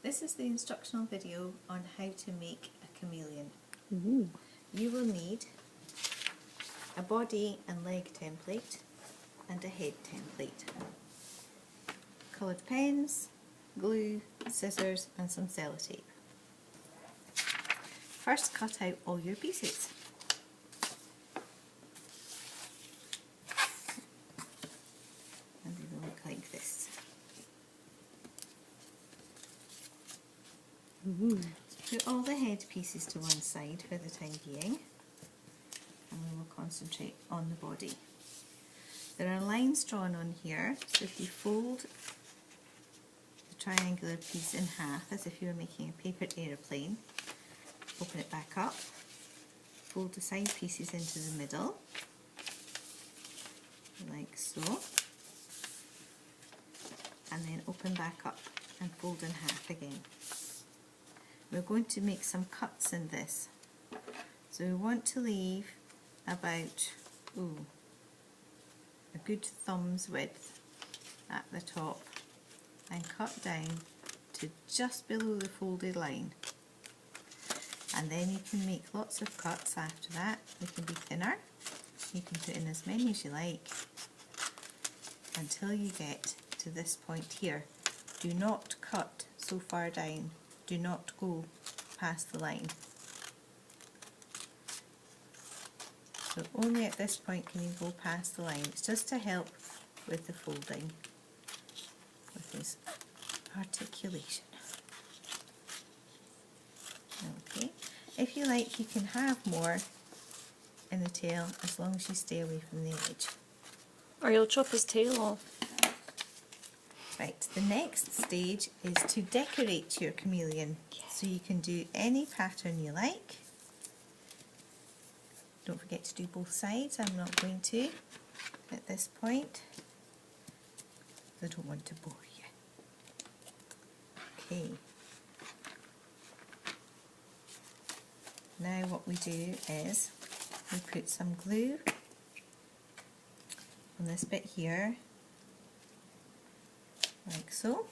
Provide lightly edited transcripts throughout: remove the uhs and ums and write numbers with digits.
This is the instructional video on how to make a chameleon. Ooh. You will need a body and leg template and a head template, coloured pens, glue, scissors and some sellotape. First, cut out all your pieces. And they will look like this. Ooh. Put all the head pieces to one side for the time being, and we will concentrate on the body. There are lines drawn on here, so if you fold the triangular piece in half as if you were making a paper aeroplane, open it back up, fold the side pieces into the middle, like so, and then open back up and fold in half again. We're going to make some cuts in this, so we want to leave about a good thumb's width at the top and cut down to just below the folded line, and then you can make lots of cuts after that. They can be thinner, you can put in as many as you like until you get to this point here. Do not cut so far down, do not go past the line. So only at this point can you go past the line. It's just to help with the folding, with this articulation. Okay, if you like you can have more in the tail as long as you stay away from the edge. Or you'll chop his tail off. Right, the next stage is to decorate your chameleon. So you can do any pattern you like. Don't forget to do both sides. I'm not going to at this point. I don't want to bore you. Okay. Now what we do is we put some glue on this bit here, like so,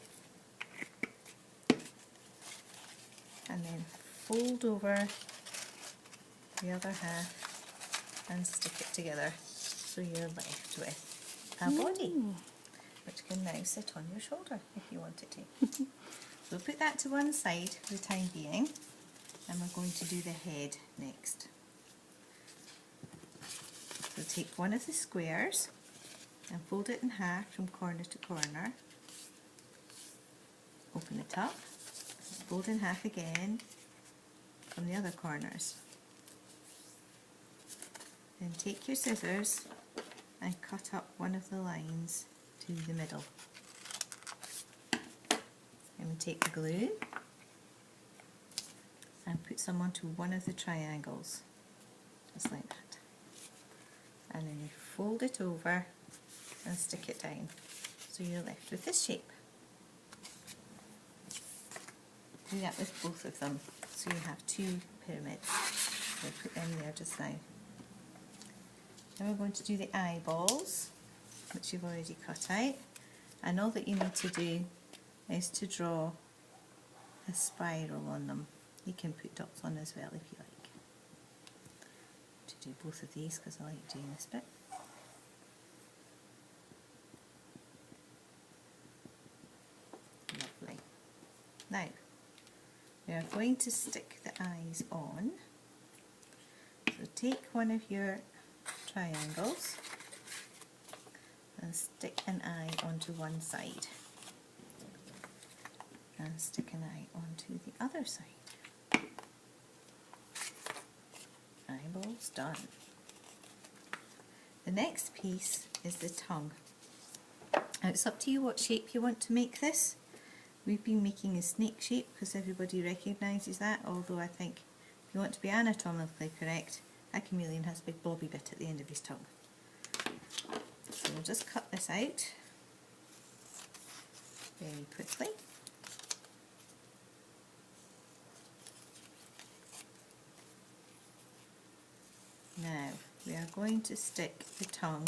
and then fold over the other half and stick it together, so you're left with a body which can now sit on your shoulder if you want it to. So put that to one side for the time being, and we're going to do the head next. So take one of the squares and fold it in half from corner to corner. Open it up, fold in half again from the other corners. Then take your scissors and cut up one of the lines to the middle. And we take the glue and put some onto one of the triangles, just like that. And then you fold it over and stick it down, so you're left with this shape. Do that with both of them, so you have two pyramids. We'll put them there just now. Now we're going to do the eyeballs, which you've already cut out, and all that you need to do is to draw a spiral on them. You can put dots on as well if you like. To do both of these because I like doing this bit. Lovely. Now we are going to stick the eyes on. So take one of your triangles and stick an eye onto one side, and stick an eye onto the other side. Eyeballs done. The next piece is the tongue. Now it's up to you what shape you want to make this. We've been making a snake shape because everybody recognises that, although I think if you want to be anatomically correct, a chameleon has a big blobby bit at the end of his tongue. So we'll just cut this out very quickly. Now we are going to stick the tongue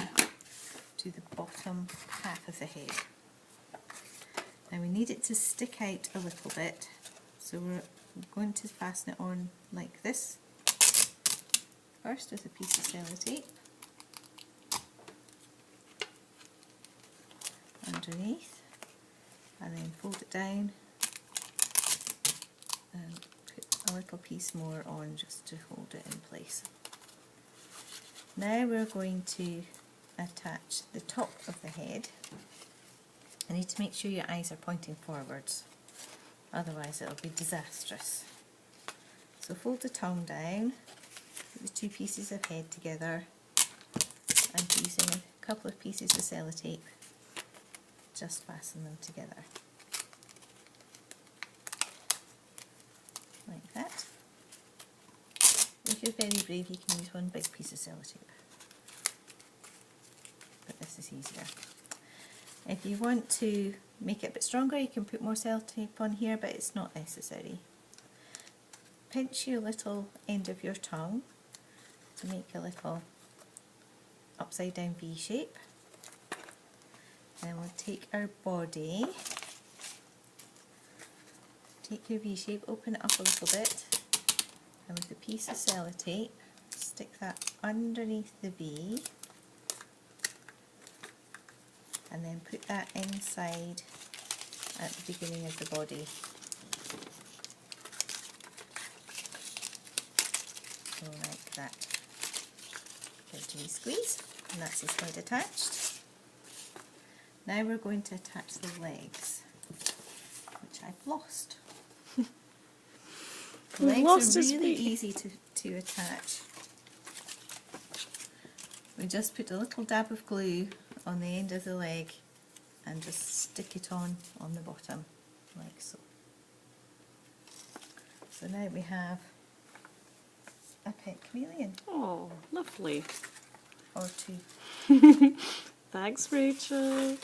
to the bottom half of the head. Now we need it to stick out a little bit, so we're going to fasten it on like this. First with a piece of sellotape underneath, and then fold it down and put a little piece more on just to hold it in place. Now we're going to attach the top of the head. I need to make sure your eyes are pointing forwards, otherwise it'll be disastrous. So fold the tongue down, put the two pieces of head together, and using a couple of pieces of sellotape, just fasten them together. Like that. If you're very brave, you can use one big piece of sellotape, but this is easier. If you want to make it a bit stronger, you can put more sellotape on here, but it's not necessary. Pinch your little end of your tongue to make a little upside down V shape. Then we'll take our body, take your V shape, open it up a little bit, and with a piece of sellotape, stick that underneath the V, and then put that inside at the beginning of the body. So like that. Gently squeeze, and that's the side attached. Now we're going to attach the legs, which I've lost. The legs are really easy to attach. We just put a little dab of glue on the end of the leg and just stick it on the bottom, like so. So now we have a pet chameleon. Oh, lovely. Or two. Thanks, Rachel.